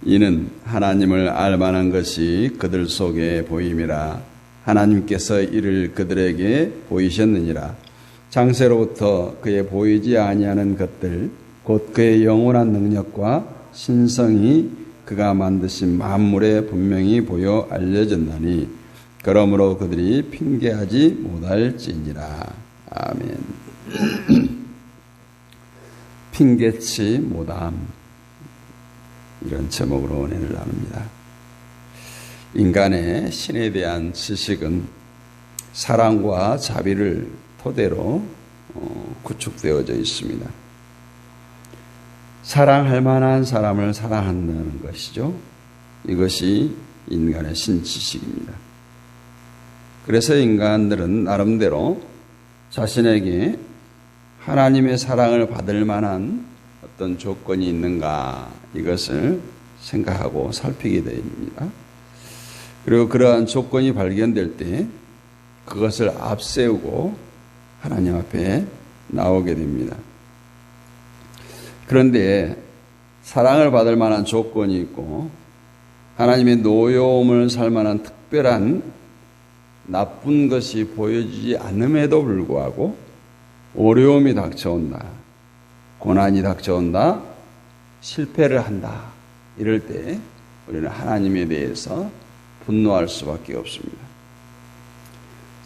이는 하나님을 알만한 것이 그들 속에 보임이라. 하나님께서 이를 그들에게 보이셨느니라. 장세로부터 그의 보이지 아니하는 것들 곧 그의 영원한 능력과 신성이 그가 만드신 만물에 분명히 보여 알려졌나니 그러므로 그들이 핑계하지 못할지니라. 아멘. 핑계치 못함, 이런 제목으로 은혜를 나눕니다. 인간의 신에 대한 지식은 사랑과 자비를 토대로 구축되어져 있습니다. 사랑할 만한 사람을 사랑한다는 것이죠. 이것이 인간의 신지식입니다. 그래서 인간들은 나름대로 자신에게 하나님의 사랑을 받을 만한 어떤 조건이 있는가, 이것을 생각하고 살피게 됩니다. 그리고 그러한 조건이 발견될 때 그것을 앞세우고 하나님 앞에 나오게 됩니다. 그런데 사랑을 받을 만한 조건이 있고 하나님의 노여움을 살 만한 특별한 나쁜 것이 보여지지 않음에도 불구하고 어려움이 닥쳐온다, 고난이 닥쳐온다, 실패를 한다, 이럴 때 우리는 하나님에 대해서 분노할 수밖에 없습니다.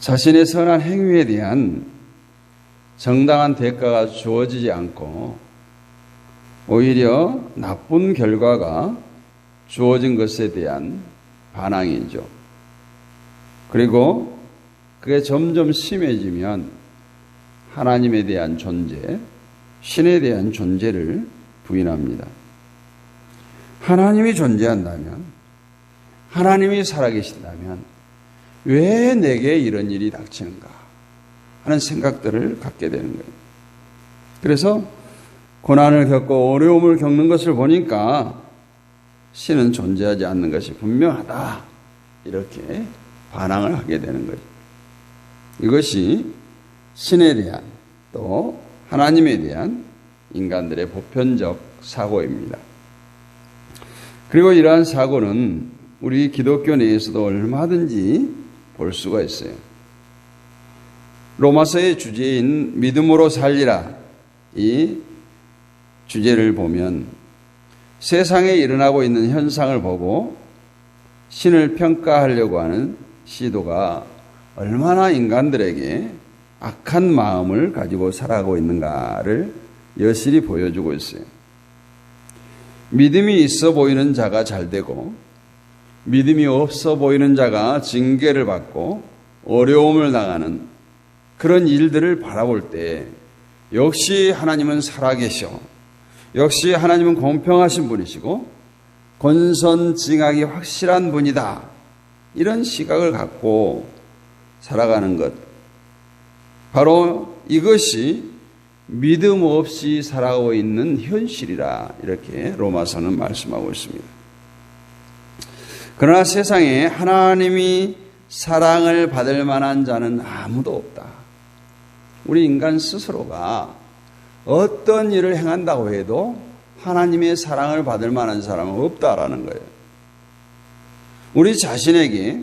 자신의 선한 행위에 대한 정당한 대가가 주어지지 않고 오히려 나쁜 결과가 주어진 것에 대한 반항이죠. 그리고 그게 점점 심해지면 하나님에 대한 존재, 신에 대한 존재를 부인합니다. 하나님이 존재한다면, 하나님이 살아계신다면 왜 내게 이런 일이 닥치는가 하는 생각들을 갖게 되는 거예요. 그래서 고난을 겪고 어려움을 겪는 것을 보니까 신은 존재하지 않는 것이 분명하다, 이렇게 반항을 하게 되는 거죠. 이것이 신에 대한 또 하나님에 대한 인간들의 보편적 사고입니다. 그리고 이러한 사고는 우리 기독교 내에서도 얼마든지 볼 수가 있어요. 로마서의 주제인 믿음으로 살리라, 이 주제를 보면 세상에 일어나고 있는 현상을 보고 신을 평가하려고 하는 시도가 얼마나 인간들에게 악한 마음을 가지고 살아가고 있는가를 여실히 보여주고 있어요. 믿음이 있어 보이는 자가 잘 되고 믿음이 없어 보이는 자가 징계를 받고 어려움을 당하는 그런 일들을 바라볼 때 역시 하나님은 살아계셔, 역시 하나님은 공평하신 분이시고 권선징악이 확실한 분이다, 이런 시각을 갖고 살아가는 것, 바로 이것이 믿음 없이 살아가고 있는 현실이라, 이렇게 로마서는 말씀하고 있습니다. 그러나 세상에 하나님이 사랑을 받을 만한 자는 아무도 없다. 우리 인간 스스로가 어떤 일을 행한다고 해도 하나님의 사랑을 받을 만한 사람은 없다라는 거예요. 우리 자신에게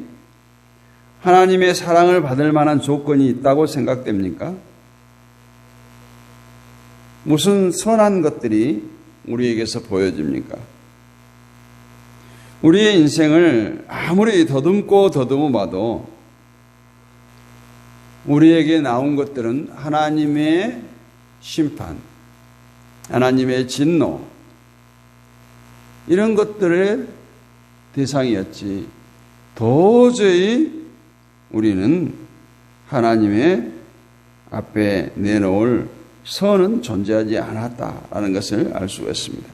하나님의 사랑을 받을 만한 조건이 있다고 생각됩니까? 무슨 선한 것들이 우리에게서 보여집니까? 우리의 인생을 아무리 더듬고 더듬어 봐도 우리에게 나온 것들은 하나님의 심판, 하나님의 진노, 이런 것들의 대상이었지 도저히 우리는 하나님의 앞에 내놓을 선은 존재하지 않았다라는 것을 알 수가 있습니다.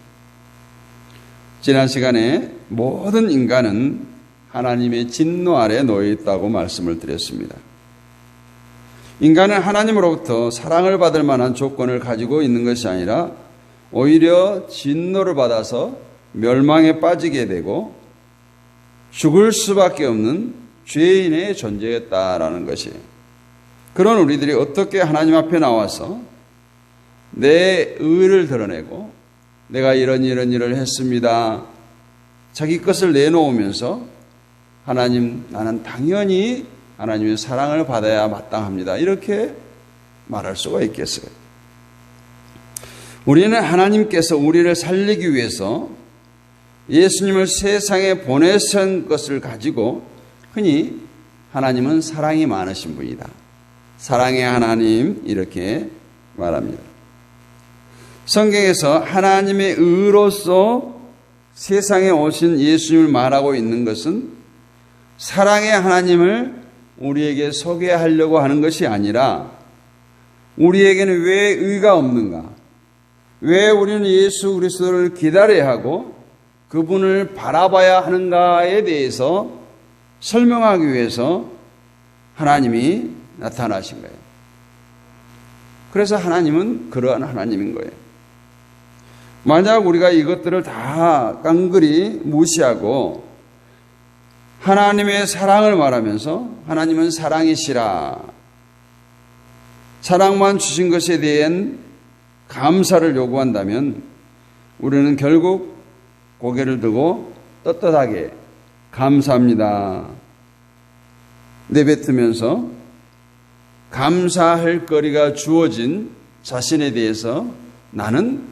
지난 시간에 모든 인간은 하나님의 진노 아래 놓여 있다고 말씀을 드렸습니다. 인간은 하나님으로부터 사랑을 받을 만한 조건을 가지고 있는 것이 아니라 오히려 진노를 받아서 멸망에 빠지게 되고 죽을 수밖에 없는 죄인의 존재였다라는 것이에요. 그런 우리들이 어떻게 하나님 앞에 나와서 내 의를 드러내고 내가 이런 일을 했습니다, 자기 것을 내놓으면서 하나님, 나는 당연히 하나님의 사랑을 받아야 마땅합니다. 이렇게 말할 수가 있겠어요. 우리는 하나님께서 우리를 살리기 위해서 예수님을 세상에 보내신 것을 가지고 흔히 하나님은 사랑이 많으신 분이다. 사랑의 하나님 이렇게 말합니다. 성경에서 하나님의 의로서 세상에 오신 예수님을 말하고 있는 것은 사랑의 하나님을 우리에게 소개하려고 하는 것이 아니라 우리에게는 왜 의가 없는가? 왜 우리는 예수 그리스도를 기다려야 하고 그분을 바라봐야 하는가에 대해서 설명하기 위해서 하나님이 나타나신 거예요. 그래서 하나님은 그러한 하나님인 거예요. 만약 우리가 이것들을 다 깡그리 무시하고 하나님의 사랑을 말하면서 하나님은 사랑이시라, 사랑만 주신 것에 대한 감사를 요구한다면 우리는 결국 고개를 들고 떳떳하게 감사합니다 내뱉으면서 감사할 거리가 주어진 자신에 대해서 나는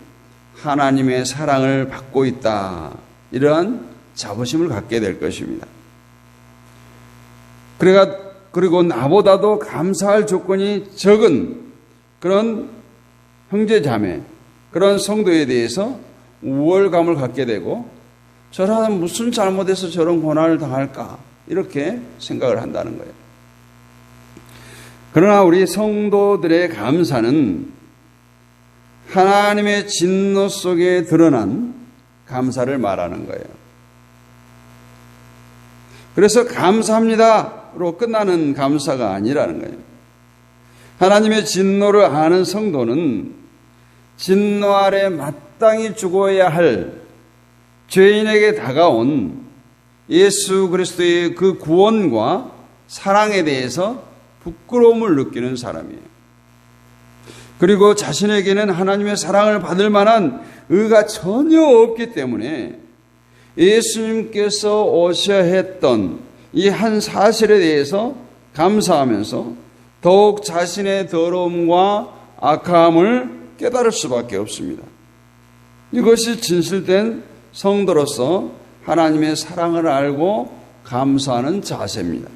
하나님의 사랑을 받고 있다, 이러한 자부심을 갖게 될 것입니다. 그리고 나보다도 감사할 조건이 적은 그런 형제 자매, 그런 성도에 대해서 우월감을 갖게 되고 저 사람은 무슨 잘못해서 저런 고난을 당할까 이렇게 생각을 한다는 거예요. 그러나 우리 성도들의 감사는 하나님의 진노 속에 드러난 감사를 말하는 거예요. 그래서 감사합니다로 끝나는 감사가 아니라는 거예요. 하나님의 진노를 아는 성도는 진노 아래 마땅히 죽어야 할 죄인에게 다가온 예수 그리스도의 그 구원과 사랑에 대해서 부끄러움을 느끼는 사람이에요. 그리고 자신에게는 하나님의 사랑을 받을 만한 의가 전혀 없기 때문에 예수님께서 오셔야 했던 이 한 사실에 대해서 감사하면서 더욱 자신의 더러움과 악함을 깨달을 수밖에 없습니다. 이것이 진실된 성도로서 하나님의 사랑을 알고 감사하는 자세입니다.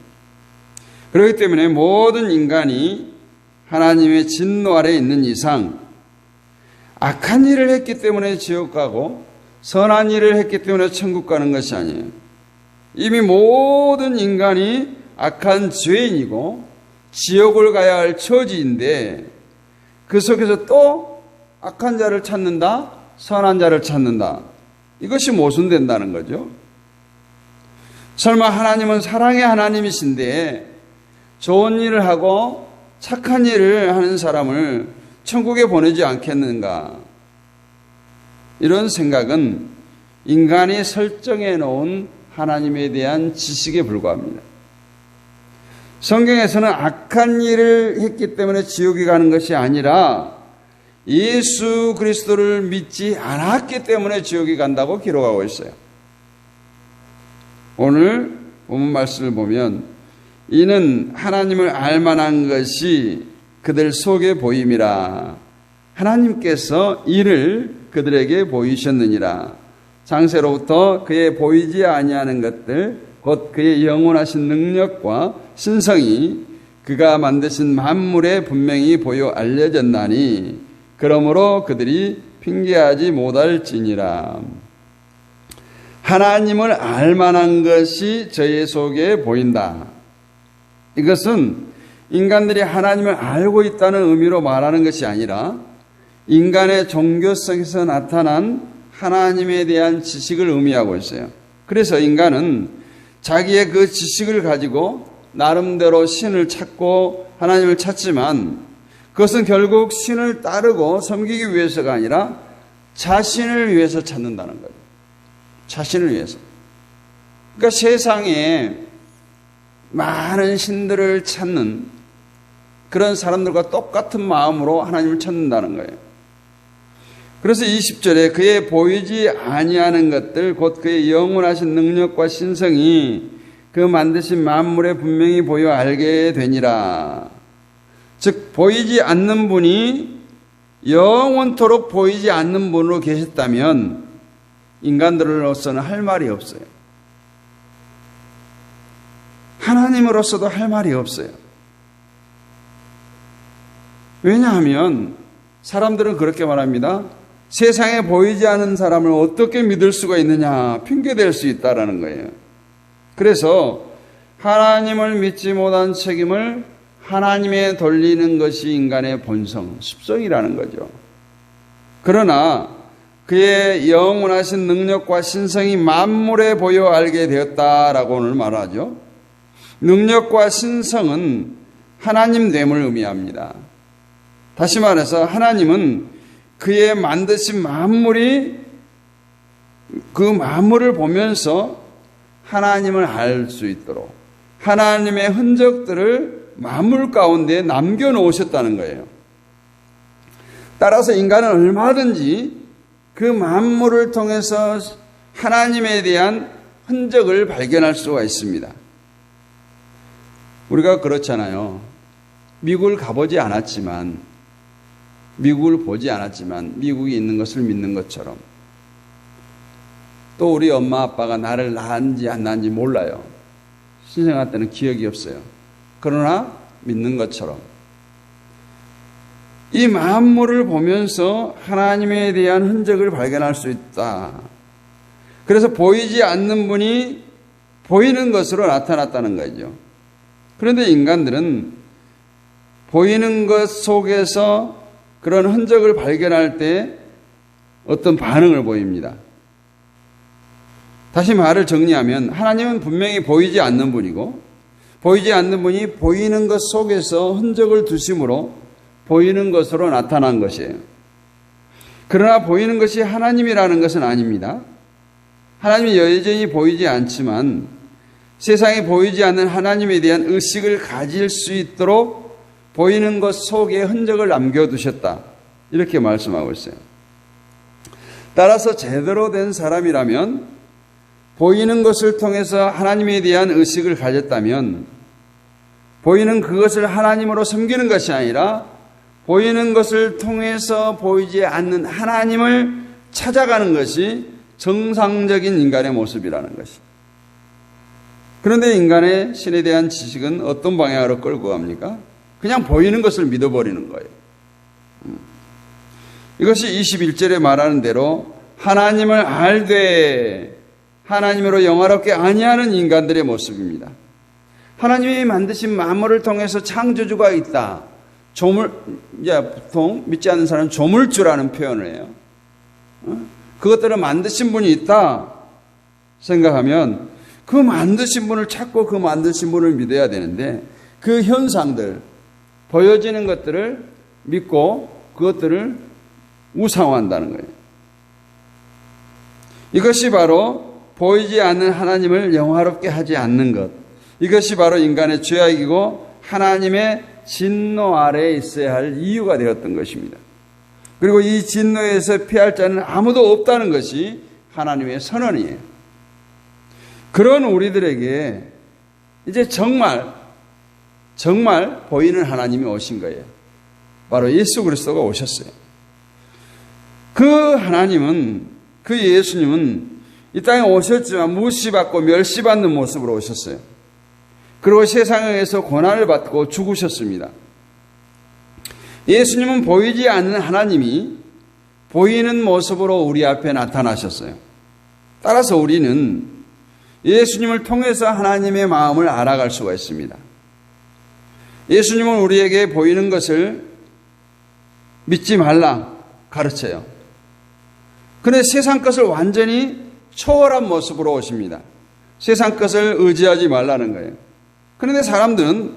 그렇기 때문에 모든 인간이 하나님의 진노 아래 있는 이상 악한 일을 했기 때문에 지옥 가고 선한 일을 했기 때문에 천국 가는 것이 아니에요. 이미 모든 인간이 악한 죄인이고 지옥을 가야 할 처지인데 그 속에서 또 악한 자를 찾는다, 선한 자를 찾는다. 이것이 모순된다는 거죠. 설마 하나님은 사랑의 하나님이신데 좋은 일을 하고 착한 일을 하는 사람을 천국에 보내지 않겠는가? 이런 생각은 인간이 설정해 놓은 하나님에 대한 지식에 불과합니다. 성경에서는 악한 일을 했기 때문에 지옥에 가는 것이 아니라 예수 그리스도를 믿지 않았기 때문에 지옥에 간다고 기록하고 있어요. 오늘 본문 말씀을 보면 이는 하나님을 알만한 것이 그들 속에 보임이라. 하나님께서 이를 그들에게 보이셨느니라. 장세로부터 그의 보이지 아니하는 것들 곧 그의 영원하신 능력과 신성이 그가 만드신 만물에 분명히 보여 알려졌나니 그러므로 그들이 핑계하지 못할지니라. 하나님을 알만한 것이 저희 속에 보인다. 이것은 인간들이 하나님을 알고 있다는 의미로 말하는 것이 아니라 인간의 종교성에서 나타난 하나님에 대한 지식을 의미하고 있어요. 그래서 인간은 자기의 그 지식을 가지고 나름대로 신을 찾고 하나님을 찾지만 그것은 결국 신을 따르고 섬기기 위해서가 아니라 자신을 위해서 찾는다는 거예요. 자신을 위해서. 그러니까 세상에 많은 신들을 찾는 그런 사람들과 똑같은 마음으로 하나님을 찾는다는 거예요. 그래서 20절에 그의 보이지 아니하는 것들 곧 그의 영원하신 능력과 신성이 그 만드신 만물에 분명히 보여 알게 되니라. 즉 보이지 않는 분이 영원토록 보이지 않는 분으로 계셨다면 인간들로서는 할 말이 없어요. 하나님으로서도 할 말이 없어요. 왜냐하면 사람들은 그렇게 말합니다. 세상에 보이지 않는 사람을 어떻게 믿을 수가 있느냐, 핑계댈 수 있다라는 거예요. 그래서 하나님을 믿지 못한 책임을 하나님에 돌리는 것이 인간의 본성, 습성이라는 거죠. 그러나 그의 영원하신 능력과 신성이 만물에 보여 알게 되었다라고 오늘 말하죠. 능력과 신성은 하나님 됨을 의미합니다. 다시 말해서 하나님은 그의 만드신 만물이 그 만물을 보면서 하나님을 알 수 있도록 하나님의 흔적들을 만물 가운데 남겨놓으셨다는 거예요. 따라서 인간은 얼마든지 그 만물을 통해서 하나님에 대한 흔적을 발견할 수가 있습니다. 우리가 그렇잖아요. 미국을 가보지 않았지만, 미국을 보지 않았지만 미국이 있는 것을 믿는 것처럼, 또 우리 엄마 아빠가 나를 낳았는지 안 낳았는지 몰라요. 신생아 때는 기억이 없어요. 그러나 믿는 것처럼 이 만물을 보면서 하나님에 대한 흔적을 발견할 수 있다. 그래서 보이지 않는 분이 보이는 것으로 나타났다는 거죠. 그런데 인간들은 보이는 것 속에서 그런 흔적을 발견할 때 어떤 반응을 보입니다. 다시 말을 정리하면 하나님은 분명히 보이지 않는 분이고, 보이지 않는 분이 보이는 것 속에서 흔적을 두심으로 보이는 것으로 나타난 것이에요. 그러나 보이는 것이 하나님이라는 것은 아닙니다. 하나님이 여전히 보이지 않지만 세상에 보이지 않는 하나님에 대한 의식을 가질 수 있도록 보이는 것 속에 흔적을 남겨두셨다. 이렇게 말씀하고 있어요. 따라서 제대로 된 사람이라면 보이는 것을 통해서 하나님에 대한 의식을 가졌다면 보이는 그것을 하나님으로 섬기는 것이 아니라 보이는 것을 통해서 보이지 않는 하나님을 찾아가는 것이 정상적인 인간의 모습이라는 것이. 그런데 인간의 신에 대한 지식은 어떤 방향으로 끌고 갑니까? 그냥 보이는 것을 믿어버리는 거예요. 이것이 21절에 말하는 대로 하나님을 알되 하나님으로 영화롭게 아니하는 인간들의 모습입니다. 하나님이 만드신 만물을 통해서 창조주가 있다. 보통 믿지 않는 사람은 조물주라는 표현을 해요. 그것들을 만드신 분이 있다 생각하면 그 만드신 분을 찾고 그 만드신 분을 믿어야 되는데 그 현상들, 보여지는 것들을 믿고 그것들을 우상화한다는 거예요. 이것이 바로 보이지 않는 하나님을 영화롭게 하지 않는 것. 이것이 바로 인간의 죄악이고 하나님의 진노 아래에 있어야 할 이유가 되었던 것입니다. 그리고 이 진노에서 피할 자는 아무도 없다는 것이 하나님의 선언이에요. 그런 우리들에게 이제 정말 보이는 하나님이 오신 거예요. 바로 예수 그리스도가 오셨어요. 그 하나님은, 그 예수님은 이 땅에 오셨지만 무시받고 멸시받는 모습으로 오셨어요. 그리고 세상에서 고난을 받고 죽으셨습니다. 예수님은 보이지 않는 하나님이 보이는 모습으로 우리 앞에 나타나셨어요. 따라서 우리는 예수님을 통해서 하나님의 마음을 알아갈 수가 있습니다. 예수님은 우리에게 보이는 것을 믿지 말라 가르쳐요. 그런데 세상 것을 완전히 초월한 모습으로 오십니다. 세상 것을 의지하지 말라는 거예요. 그런데 사람들은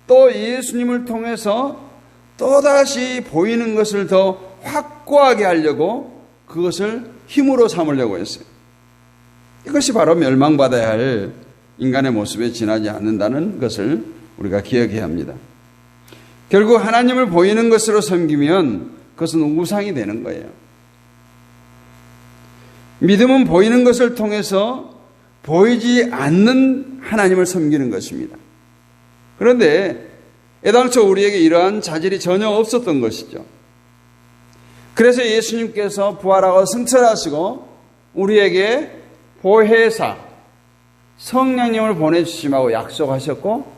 또 예수님을 통해서 또다시 보이는 것을 더 확고하게 하려고 그것을 힘으로 삼으려고 했어요. 이것이 바로 멸망받아야 할 인간의 모습에 지나지 않는다는 것을 우리가 기억해야 합니다. 결국 하나님을 보이는 것으로 섬기면 그것은 우상이 되는 거예요. 믿음은 보이는 것을 통해서 보이지 않는 하나님을 섬기는 것입니다. 그런데 애당초 우리에게 이러한 자질이 전혀 없었던 것이죠. 그래서 예수님께서 부활하고 승천하시고 우리에게 보혜사 성령님을 보내주시라고 약속하셨고,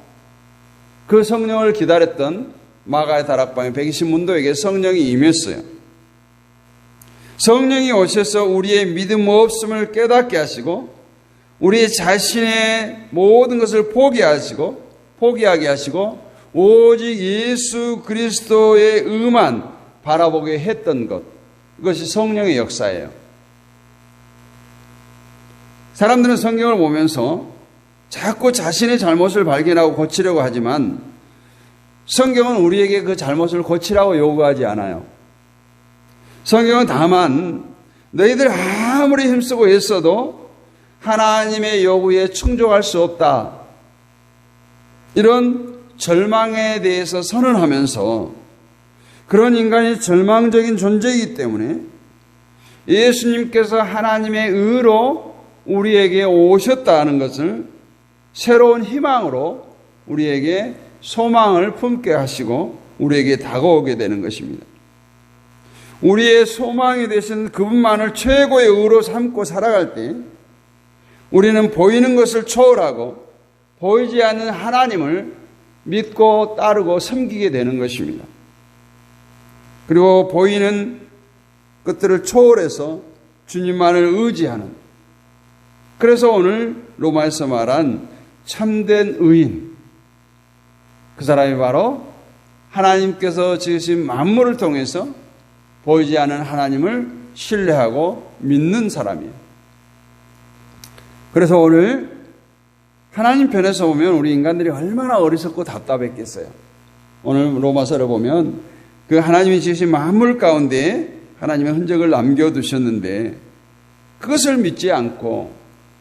그 성령을 기다렸던 마가의 다락방의 120문도에게 성령이 임했어요. 성령이 오셔서 우리의 믿음 없음을 깨닫게 하시고 우리 자신의 모든 것을 포기하게 하시고 오직 예수 그리스도의 의만 바라보게 했던 것, 이것이 성령의 역사예요. 사람들은 성경을 보면서 자꾸 자신의 잘못을 발견하고 고치려고 하지만 성경은 우리에게 그 잘못을 고치라고 요구하지 않아요. 성경은 다만 너희들 아무리 힘쓰고 애써도 하나님의 요구에 충족할 수 없다, 이런 절망에 대해서 선언하면서 그런 인간이 절망적인 존재이기 때문에 예수님께서 하나님의 의로 우리에게 오셨다는 것을 새로운 희망으로 우리에게 소망을 품게 하시고 우리에게 다가오게 되는 것입니다. 우리의 소망이 되신 그분만을 최고의 의로 삼고 살아갈 때 우리는 보이는 것을 초월하고 보이지 않는 하나님을 믿고 따르고 섬기게 되는 것입니다. 그리고 보이는 것들을 초월해서 주님만을 의지하는, 그래서 오늘 로마에서 말한 참된 의인, 그 사람이 바로 하나님께서 지으신 만물을 통해서 보이지 않는 하나님을 신뢰하고 믿는 사람이에요. 그래서 오늘 하나님 편에서 보면 우리 인간들이 얼마나 어리석고 답답했겠어요. 오늘 로마서를 보면 그 하나님이 지으신 만물 가운데 하나님의 흔적을 남겨두셨는데 그것을 믿지 않고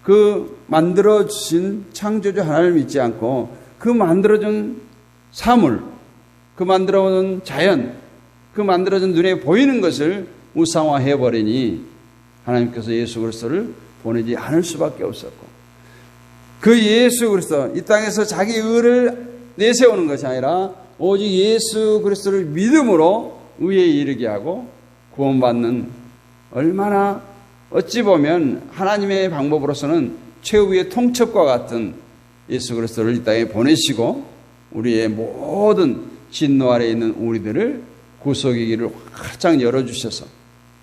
그 만들어주신 창조주 하나님을 믿지 않고 그 만들어준 사물, 그 만들어준 자연, 그 만들어준 눈에 보이는 것을 우상화해버리니 하나님께서 예수 그리스도를 보내지 않을 수밖에 없었고, 그 예수 그리스도, 이 땅에서 자기 의를 내세우는 것이 아니라 오직 예수 그리스도를 믿음으로 의에 이르게 하고 구원받는, 얼마나 어찌 보면 하나님의 방법으로서는 최후의 통첩과 같은 예수 그리스도를 이 땅에 보내시고 우리의 모든 진노 아래에 있는 우리들을 구속의 길을 활짝 열어주셔서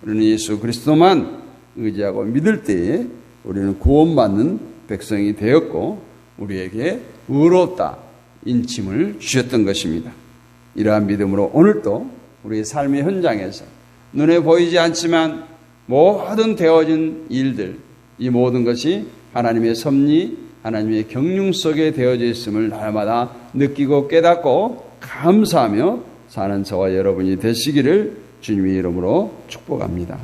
우리는 예수 그리스도만 의지하고 믿을 때에 우리는 구원받는 백성이 되었고 우리에게 의롭다 인침을 주셨던 것입니다. 이러한 믿음으로 오늘도 우리의 삶의 현장에서 눈에 보이지 않지만 모든 되어진 일들, 이 모든 것이 하나님의 섭리, 하나님의 경륜 속에 되어져 있음을 날마다 느끼고 깨닫고 감사하며 사는 저와 여러분이 되시기를 주님의 이름으로 축복합니다.